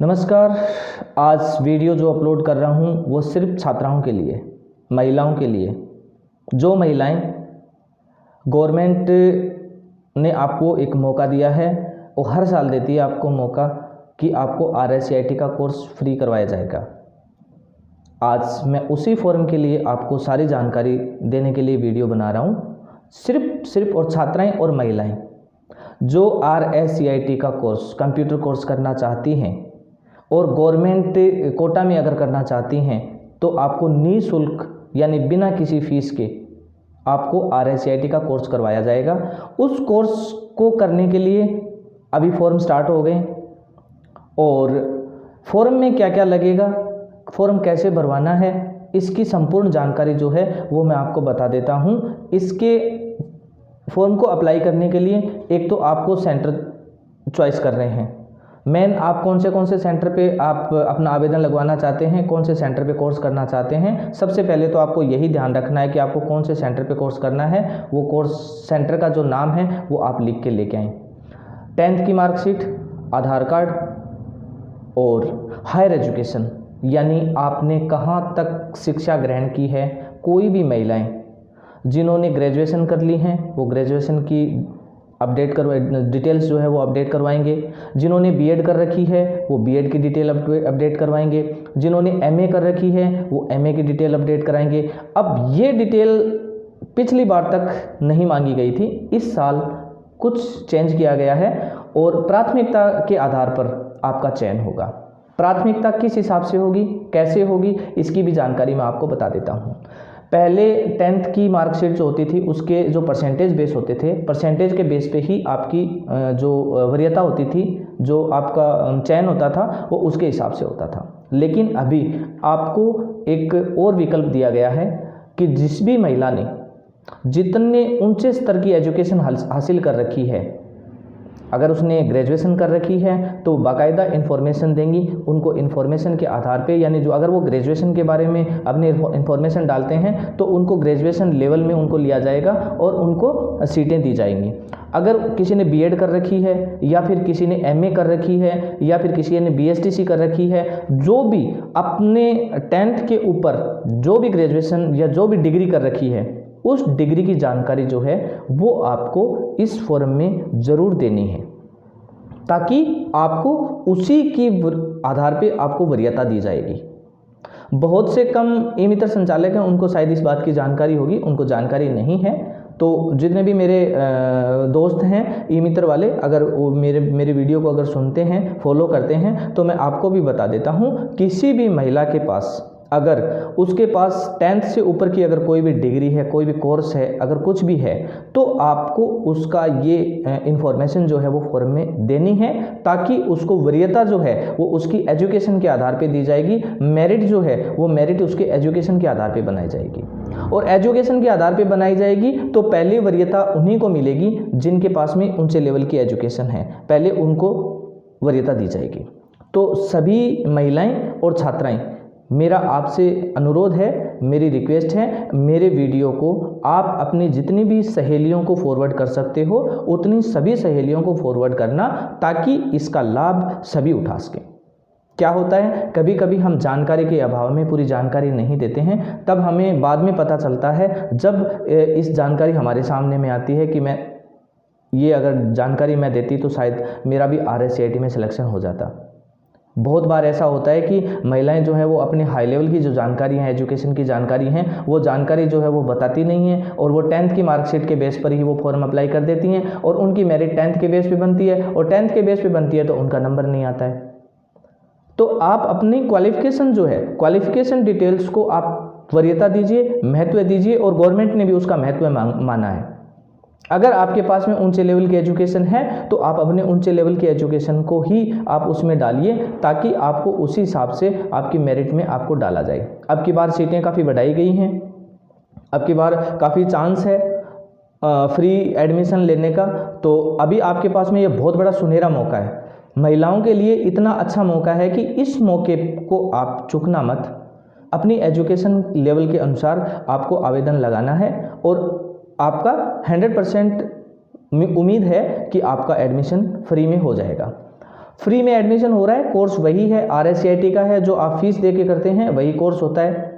नमस्कार। आज वीडियो जो अपलोड कर रहा हूँ वो सिर्फ छात्राओं के लिए, महिलाओं के लिए। जो महिलाएं गवर्नमेंट ने आपको एक मौका दिया है, वो हर साल देती है आपको मौका कि आपको RSCIT का कोर्स फ्री करवाया जाएगा। आज मैं उसी फॉर्म के लिए आपको सारी जानकारी देने के लिए वीडियो बना रहा हूँ। सिर्फ और छात्राएं और महिलाएं जो RSCIT का कोर्स, कंप्यूटर कोर्स करना चाहती हैं और गवर्नमेंट कोटा में अगर करना चाहती हैं तो आपको निःशुल्क यानी बिना किसी फीस के आपको RSCIT का कोर्स करवाया जाएगा। उस कोर्स को करने के लिए अभी फॉर्म स्टार्ट हो गए और फॉर्म में क्या क्या लगेगा, फॉर्म कैसे भरवाना है, इसकी संपूर्ण जानकारी जो है वो मैं आपको बता देता हूँ। इसके फॉर्म को अप्लाई करने के लिए एक तो आपको सेंटर चॉइस कर रहे हैं। मेन आप कौन से सेंटर पे आप अपना आवेदन लगवाना चाहते हैं, कौन से सेंटर पे कोर्स करना चाहते हैं। सबसे पहले तो आपको यही ध्यान रखना है कि आपको कौन से सेंटर पे कोर्स करना है। वो कोर्स सेंटर का जो नाम है वो आप लिख के लेके आएँ। 10th की मार्कशीट, आधार कार्ड और हायर एजुकेशन यानी आपने कहाँ तक शिक्षा ग्रहण की है। कोई भी महिलाएँ जिन्होंने ग्रेजुएशन कर ली हैं वो ग्रेजुएशन की डिटेल्स जो है वो अपडेट करवाएंगे। जिन्होंने बीएड कर रखी है वो बीएड की डिटेल अपडेट करवाएंगे। जिन्होंने एमए कर रखी है वो एमए की डिटेल अपडेट कराएंगे। अब ये डिटेल पिछली बार तक नहीं मांगी गई थी, इस साल कुछ चेंज किया गया है और प्राथमिकता के आधार पर आपका चयन होगा। प्राथमिकता किस हिसाब से होगी, कैसे होगी, इसकी भी जानकारी मैं आपको बता देता हूँ। पहले 10th की मार्कशीट जो होती थी उसके जो परसेंटेज बेस होते थे, परसेंटेज के बेस पे ही आपकी जो वरीयता होती थी, जो आपका चयन होता था वो उसके हिसाब से होता था। लेकिन अभी आपको एक और विकल्प दिया गया है कि जिस भी महिला ने जितने ऊंचे स्तर की एजुकेशन हासिल कर रखी है, अगर उसने ग्रेजुएशन कर रखी है तो बाकायदा इन्फॉर्मेशन देंगी। उनको इन्फॉर्मेशन के आधार पे यानी जो अगर वो ग्रेजुएशन के बारे में अपनी इन्फॉर्मेशन डालते हैं तो उनको ग्रेजुएशन लेवल में उनको लिया जाएगा और उनको सीटें दी जाएंगी। अगर किसी ने बीएड कर रखी है या फिर किसी ने एमए कर रखी है या फिर किसी ने BSTC कर रखी है, जो भी अपने 10th के ऊपर जो भी ग्रेजुएशन या जो भी डिग्री कर रखी है उस डिग्री की जानकारी जो है वो आपको इस फॉर्म में ज़रूर देनी है ताकि आपको उसी की आधार पे आपको वरीयता दी जाएगी। बहुत से कम ई-मित्र संचालक हैं, उनको शायद इस बात की जानकारी होगी, उनको जानकारी नहीं है। तो जितने भी मेरे दोस्त हैं ई-मित्र वाले, अगर वो मेरे वीडियो को अगर सुनते हैं, फॉलो करते हैं, तो मैं आपको भी बता देता हूँ, किसी भी महिला के पास अगर उसके पास 10th से ऊपर की अगर कोई भी डिग्री है, कोई भी कोर्स है, अगर कुछ भी है, तो आपको उसका ये इन्फॉर्मेशन जो है वो फॉर्म में देनी है ताकि उसको वरीयता जो है वो उसकी एजुकेशन के आधार पे दी जाएगी। मेरिट जो है वो मेरिट उसके एजुकेशन के आधार पे बनाई जाएगी और एजुकेशन के आधार पे बनाई जाएगी तो पहली वरीयता उन्हीं को मिलेगी जिनके पास में ऊंचे लेवल की एजुकेशन है, पहले उनको वरीयता दी जाएगी। तो सभी महिलाएं और छात्राएं, मेरा आपसे अनुरोध है, मेरी रिक्वेस्ट है, मेरे वीडियो को आप अपनी जितनी भी सहेलियों को फॉरवर्ड कर सकते हो उतनी सभी सहेलियों को फॉरवर्ड करना ताकि इसका लाभ सभी उठा सकें। क्या होता है, कभी कभी हम जानकारी के अभाव में पूरी जानकारी नहीं देते हैं, तब हमें बाद में पता चलता है जब इस जानकारी हमारे सामने में आती है कि अगर जानकारी मैं देती तो शायद मेरा भी RSCIT में सिलेक्शन हो जाता। बहुत बार ऐसा होता है कि महिलाएं जो है वो अपने हाई लेवल की जो जानकारी है, एजुकेशन की जानकारी हैं, वो जानकारी जो है वो बताती नहीं है और वो 10th की मार्कशीट के बेस पर ही वो फॉर्म अप्लाई कर देती हैं और उनकी मेरिट 10th के बेस पे बनती है और 10th के बेस पे बनती है तो उनका नंबर नहीं आता है। तो आप अपनी क्वालिफिकेशन जो है, क्वालिफिकेशन डिटेल्स को आप वरीयता दीजिए, महत्व दीजिए और गवर्नमेंट ने भी उसका महत्व माना है। अगर आपके पास में ऊंचे लेवल की एजुकेशन है तो आप अपने ऊंचे लेवल की एजुकेशन को ही आप उसमें डालिए ताकि आपको उसी हिसाब से आपकी मेरिट में आपको डाला जाए। अब की बार सीटें काफ़ी बढ़ाई गई हैं, अब की बार काफ़ी चांस है फ्री एडमिशन लेने का। तो अभी आपके पास में ये बहुत बड़ा सुनहरा मौका है, महिलाओं के लिए इतना अच्छा मौका है कि इस मौके को आप चूकना मत। अपनी एजुकेशन लेवल के अनुसार आपको आवेदन लगाना है और आपका 100% उम्मीद है कि आपका एडमिशन फ्री में हो जाएगा। फ्री में एडमिशन हो रहा है, कोर्स वही है, RSCIT का है, जो आप फीस दे के करते हैं वही कोर्स होता है।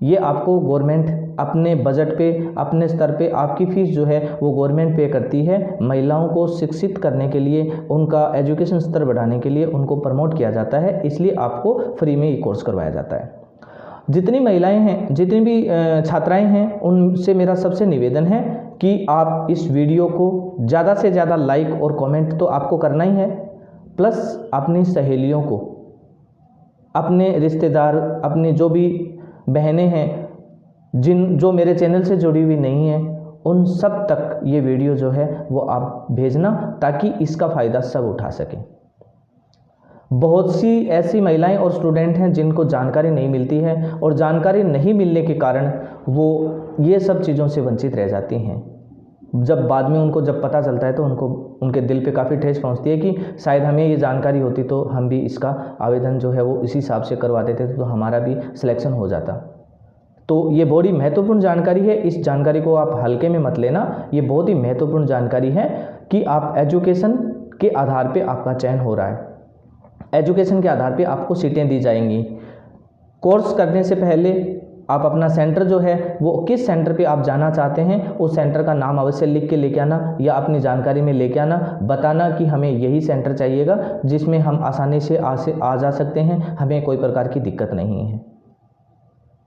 ये आपको गवर्नमेंट अपने बजट पे, अपने स्तर पे आपकी फ़ीस जो है वो गवर्नमेंट पे करती है। महिलाओं को शिक्षित करने के लिए, उनका एजुकेशन स्तर बढ़ाने के लिए उनको प्रमोट किया जाता है, इसलिए आपको फ्री में ये कोर्स करवाया जाता है। जितनी महिलाएं हैं, जितनी भी छात्राएं हैं, उनसे मेरा सबसे निवेदन है कि आप इस वीडियो को ज़्यादा से ज़्यादा लाइक और कमेंट तो आपको करना ही है, प्लस अपनी सहेलियों को, अपने रिश्तेदार, अपने जो भी बहनें हैं जो मेरे चैनल से जुड़ी हुई नहीं है, उन सब तक ये वीडियो जो है वो आप भेजना, ताकि इसका फ़ायदा सब उठा सकें। बहुत सी ऐसी महिलाएं और स्टूडेंट हैं जिनको जानकारी नहीं मिलती है, और जानकारी नहीं मिलने के कारण वो ये सब चीज़ों से वंचित रह जाती हैं। जब बाद में उनको जब पता चलता है तो उनको, उनके दिल पे काफ़ी ठेस पहुंचती है कि शायद हमें ये जानकारी होती तो हम भी इसका आवेदन जो है वो इसी हिसाब से करवा देते तो हमारा भी सिलेक्शन हो जाता। तो ये बड़ी महत्वपूर्ण जानकारी है, इस जानकारी को आप हल्के में मत लेना। ये बहुत ही महत्वपूर्ण जानकारी है कि आप एजुकेशन के आधार पे आपका चयन हो रहा है, एजुकेशन के आधार पे आपको सीटें दी जाएंगी। कोर्स करने से पहले आप अपना सेंटर जो है वो किस सेंटर पे आप जाना चाहते हैं, उस सेंटर का नाम अवश्य लिख के लेके आना, या अपनी जानकारी में लेके आना, बताना कि हमें यही सेंटर चाहिएगा जिसमें हम आसानी से आ जा सकते हैं, हमें कोई प्रकार की दिक्कत नहीं है।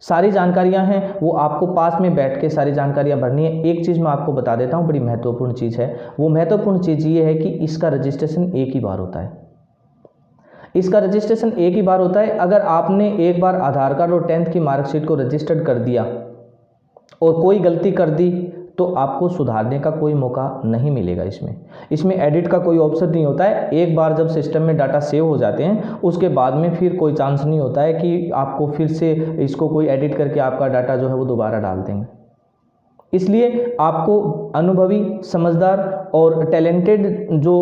सारी जानकारियां हैं वो आपको पास में बैठ के सारी जानकारियां भरनी है। एक चीज़ मैं आपको बता देता हूं, बड़ी महत्वपूर्ण चीज़ है। वो महत्वपूर्ण चीज़ ये है कि इसका रजिस्ट्रेशन एक ही बार होता है। इसका रजिस्ट्रेशन एक ही बार होता है। अगर आपने एक बार आधार कार्ड और 10th की मार्कशीट को रजिस्टर्ड कर दिया और कोई गलती कर दी तो आपको सुधारने का कोई मौका नहीं मिलेगा। इसमें एडिट का कोई ऑप्शन नहीं होता है। एक बार जब सिस्टम में डाटा सेव हो जाते हैं उसके बाद में फिर कोई चांस नहीं होता है कि आपको फिर से इसको कोई एडिट करके आपका डाटा जो है वो दोबारा डाल देंगे। इसलिए आपको अनुभवी, समझदार और टैलेंटेड जो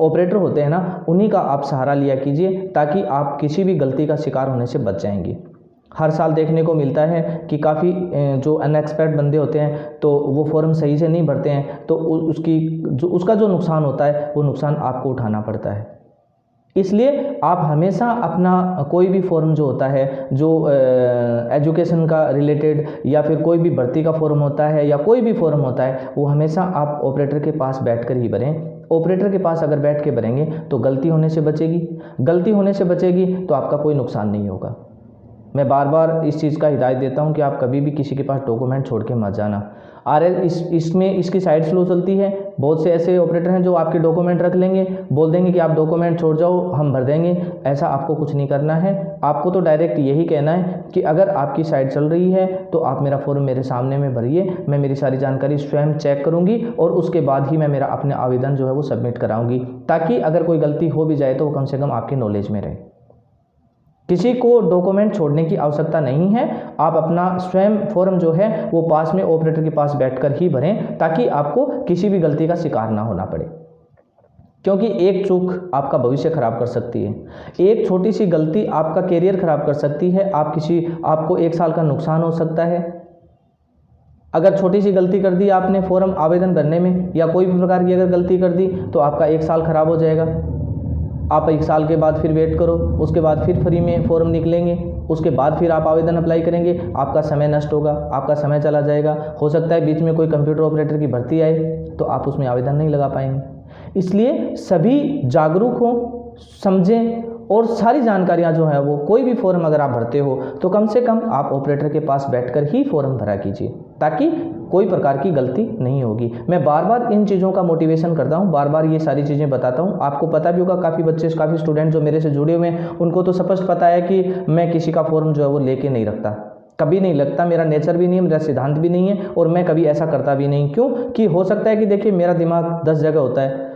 ऑपरेटर होते हैं ना, उन्हीं का आप सहारा लिया कीजिए, ताकि आप किसी भी गलती का शिकार होने से बच जाएंगे। हर साल देखने को मिलता है कि काफ़ी जो अनएक्सपर्ट बंदे होते हैं तो वो फॉर्म सही से नहीं भरते हैं, तो उसका जो नुकसान होता है वो नुकसान आपको उठाना पड़ता है। इसलिए आप हमेशा अपना कोई भी फॉर्म जो होता है, जो एजुकेशन का रिलेटेड या फिर कोई भी भर्ती का फॉर्म होता है या कोई भी फॉर्म होता है, वो हमेशा आप ऑपरेटर के पास बैठकर ही भरें। ऑपरेटर के पास अगर बैठ के भरेंगे तो गलती होने से बचेगी, गलती होने से बचेगी तो आपका कोई नुकसान नहीं होगा। मैं बार बार इस चीज़ का हिदायत देता हूं कि आप कभी भी किसी के पास डॉक्यूमेंट छोड़ के मत जाना। इसमें इसकी साइड स्लो चलती है। बहुत से ऐसे ऑपरेटर हैं जो आपके डॉक्यूमेंट रख लेंगे, बोल देंगे कि आप डॉक्यूमेंट छोड़ जाओ, हम भर देंगे। ऐसा आपको कुछ नहीं करना है। आपको तो डायरेक्ट यही कहना है कि अगर आपकी साइड चल रही है तो आप मेरा फॉर्म मेरे सामने में भरिए, मैं मेरी सारी जानकारी स्वयं चेक करूँगी और उसके बाद ही मैं मेरा अपने आवेदन जो है वो सबमिट कराऊँगी, ताकि अगर कोई गलती हो भी जाए तो वो कम से कम आपकी नॉलेज में रहे। किसी को डॉक्यूमेंट छोड़ने की आवश्यकता नहीं है। आप अपना स्वयं फॉर्म जो है वो पास में ऑपरेटर के पास बैठकर ही भरें, ताकि आपको किसी भी गलती का शिकार ना होना पड़े, क्योंकि एक चूक आपका भविष्य खराब कर सकती है। एक छोटी सी गलती आपका करियर खराब कर सकती है। आपको 1 साल का नुकसान हो सकता है। अगर छोटी सी गलती कर दी आपने फॉर्म आवेदन भरने में, या कोई भी प्रकार की अगर गलती कर दी तो आपका 1 साल खराब हो जाएगा। आप 1 साल के बाद फिर वेट करो, उसके बाद फिर फ्री में फॉर्म निकलेंगे, उसके बाद फिर आप आवेदन अप्लाई करेंगे, आपका समय नष्ट होगा, आपका समय चला जाएगा। हो सकता है बीच में कोई कंप्यूटर ऑपरेटर की भर्ती आए तो आप उसमें आवेदन नहीं लगा पाएंगे। इसलिए सभी जागरूक हों, समझें, और सारी जानकारियां जो है वो, कोई भी फॉर्म अगर आप भरते हो तो कम से कम आप ऑपरेटर के पास बैठकर ही फॉर्म भरा कीजिए, ताकि कोई प्रकार की गलती नहीं होगी। मैं बार बार इन चीज़ों का मोटिवेशन करता हूँ, बार बार ये सारी चीज़ें बताता हूँ। आपको पता भी होगा, काफ़ी बच्चे, काफ़ी स्टूडेंट जो मेरे से जुड़े हुए हैं, उनको तो स्पष्ट पता है कि मैं किसी का फॉर्म जो है वो लेके नहीं रखता, कभी नहीं लगता। मेरा नेचर भी नहीं है, मेरा सिद्धांत भी नहीं है, और मैं कभी ऐसा करता भी नहीं। क्यों कि हो सकता है कि देखिए मेरा दिमाग 10 जगह होता है,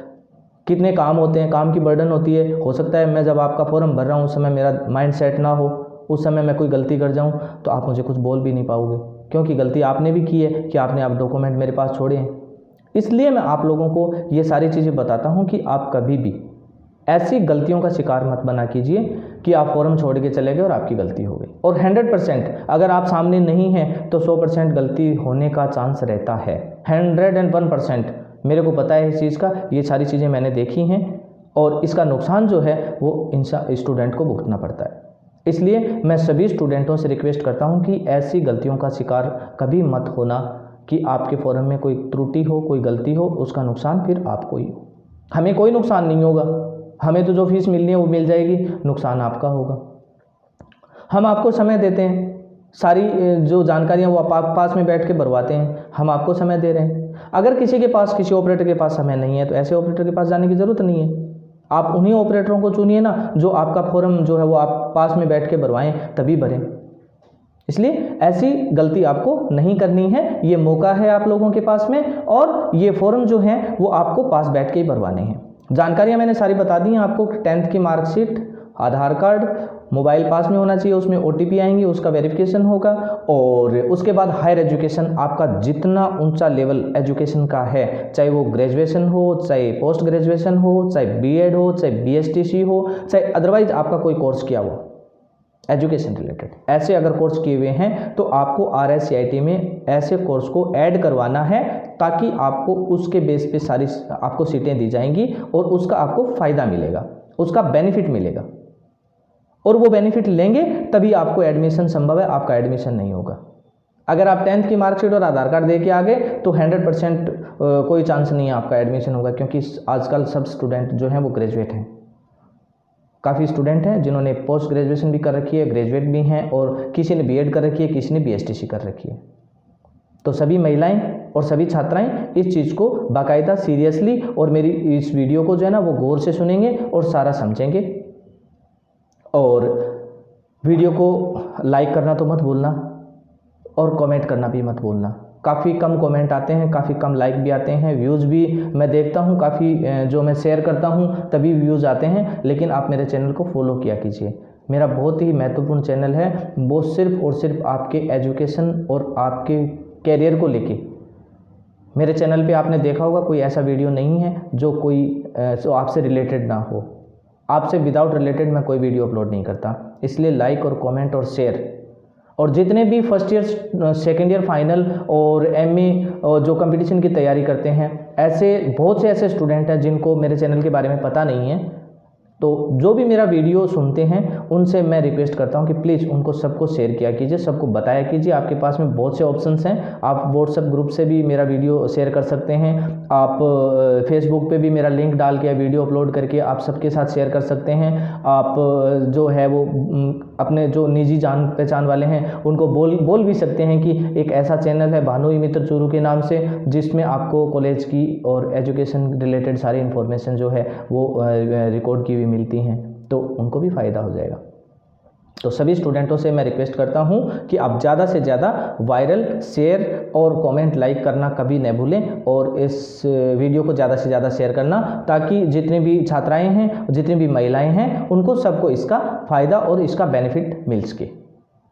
कितने काम होते हैं, काम की बर्डन होती है। हो सकता है मैं जब आपका फॉर्म भर रहा हूँ उस समय मेरा माइंड सेट ना हो, उस समय मैं कोई गलती कर जाऊँ तो आप मुझे कुछ बोल भी नहीं पाओगे, क्योंकि गलती आपने भी की है कि आपने आप डॉक्यूमेंट मेरे पास छोड़े हैं। इसलिए मैं आप लोगों को ये सारी चीज़ें बताता हूँ कि आप कभी भी ऐसी गलतियों का शिकार मत बना कीजिए कि आप फॉर्म छोड़ के चले गए और आपकी गलती हो गई। और 100% अगर आप सामने नहीं हैं तो 100% गलती होने का चांस रहता है। 101% मेरे को पता है इस चीज़ का, ये सारी चीज़ें मैंने देखी हैं। और इसका नुकसान जो है वो स्टूडेंट को भुगतना पड़ता है। इसलिए मैं सभी स्टूडेंटों से रिक्वेस्ट करता हूं कि ऐसी गलतियों का शिकार कभी मत होना कि आपके फॉर्म में कोई त्रुटि हो, कोई गलती हो, उसका नुकसान फिर आपको ही हो। हमें कोई नुकसान नहीं होगा, हमें तो जो फीस मिलनी है वो मिल जाएगी, नुकसान आपका होगा। हम आपको समय देते हैं, सारी जो जानकारियाँ वो आप पास में बैठ के भरवाते हैं, हम आपको समय दे रहे हैं। अगर किसी के पास, किसी ऑपरेटर के पास समय नहीं है तो ऐसे ऑपरेटर के पास जाने की ज़रूरत नहीं है। आप उन्हीं ऑपरेटरों को चुनिए ना जो आपका फॉर्म जो है वो आप पास में बैठ के भरवाएं, तभी भरें। इसलिए ऐसी गलती आपको नहीं करनी है, ये मौका है आप लोगों के पास में, और ये फॉर्म जो है वो आपको पास बैठ के ही भरवाने हैं। जानकारियाँ मैंने सारी बता दी हैं आपको। 10th की मार्कशीट, आधार कार्ड, मोबाइल पास में होना चाहिए, उसमें OTP आएंगे, उसका वेरिफिकेशन होगा, और उसके बाद हायर एजुकेशन आपका जितना ऊंचा लेवल एजुकेशन का है, चाहे वो ग्रेजुएशन हो, चाहे पोस्ट ग्रेजुएशन हो, चाहे BEd हो, चाहे BSTC हो, चाहे अदरवाइज आपका कोई कोर्स किया हो एजुकेशन रिलेटेड, ऐसे अगर कोर्स किए हुए हैं तो आपको RSCIT में ऐसे कोर्स को ऐड करवाना है, ताकि आपको उसके बेस पे सारी आपको सीटें दी जाएंगी और उसका आपको फ़ायदा मिलेगा, उसका बेनिफिट मिलेगा, और वो बेनिफिट लेंगे तभी आपको एडमिशन संभव है, आपका एडमिशन नहीं होगा। अगर आप 10th की मार्कशीट और आधार कार्ड दे के आ गए तो 100% कोई चांस नहीं है आपका एडमिशन होगा, क्योंकि आजकल सब स्टूडेंट जो हैं वो ग्रेजुएट हैं। काफ़ी स्टूडेंट हैं जिन्होंने पोस्ट ग्रेजुएशन भी कर रखी है, ग्रेजुएट भी हैं, और किसी ने BEd कर रखी है, किसी ने BSTC कर रखी है। तो सभी महिलाएं और सभी छात्राएं इस चीज़ को बाकायदा सीरियसली और मेरी इस वीडियो को जो है ना वो गौर से सुनेंगे और सारा समझेंगे। और वीडियो को लाइक करना तो मत भूलना, और कमेंट करना भी मत भूलना। काफ़ी कम कमेंट आते हैं, काफ़ी कम लाइक भी आते हैं, व्यूज़ भी मैं देखता हूं, काफ़ी जो मैं शेयर करता हूं तभी व्यूज़ आते हैं, लेकिन आप मेरे चैनल को फॉलो किया कीजिए। मेरा बहुत ही महत्वपूर्ण चैनल है, वो सिर्फ और सिर्फ आपके एजुकेशन और आपके कैरियर को लेके। मेरे चैनल पे आपने देखा होगा कोई ऐसा वीडियो नहीं है जो आपसे रिलेटेड ना हो। आपसे विदाउट रिलेटेड मैं कोई वीडियो अपलोड नहीं करता। इसलिए लाइक और कमेंट और शेयर, और जितने भी first year, second year final और MA और जो कंपटीशन की तैयारी करते हैं, ऐसे बहुत से ऐसे स्टूडेंट हैं जिनको मेरे चैनल के बारे में पता नहीं है, तो जो भी मेरा वीडियो सुनते हैं उनसे मैं रिक्वेस्ट करता हूं कि प्लीज़ उनको सबको शेयर किया कीजिए, सबको बताया कीजिए। आपके पास में बहुत से ऑप्शंस हैं, आप व्हाट्सएप ग्रुप से भी मेरा वीडियो शेयर कर सकते हैं, आप फेसबुक पे भी मेरा लिंक डाल के वीडियो अपलोड करके आप सबके साथ शेयर कर सकते हैं। आप जो है वो अपने जो निजी जान पहचान वाले हैं उनको बोल भी सकते हैं कि एक ऐसा चैनल है भानुई मित्र चूरू के नाम से, जिसमें आपको कॉलेज की और एजुकेशन रिलेटेड सारी इन्फॉर्मेशन जो है वो रिकॉर्ड की हुई मिलती हैं, तो उनको भी फ़ायदा हो जाएगा। तो सभी स्टूडेंटों से मैं रिक्वेस्ट करता हूं कि आप ज़्यादा से ज़्यादा वायरल, शेयर और कमेंट, लाइक करना कभी न भूलें, और इस वीडियो को ज़्यादा से ज़्यादा शेयर करना, ताकि जितनी भी छात्राएं हैं, जितनी भी महिलाएं हैं, उनको सबको इसका फ़ायदा और इसका बेनिफिट मिल सके।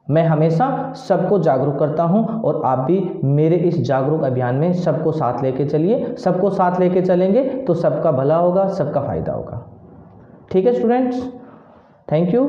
मैं हमेशा सबको जागरूक करता हूं, और आप भी मेरे इस जागरूक अभियान में सबको साथ लेके चलिए। सबको साथ लेके चलेंगे तो सबका भला होगा, सबका फ़ायदा होगा। ठीक है स्टूडेंट्स, थैंक यू।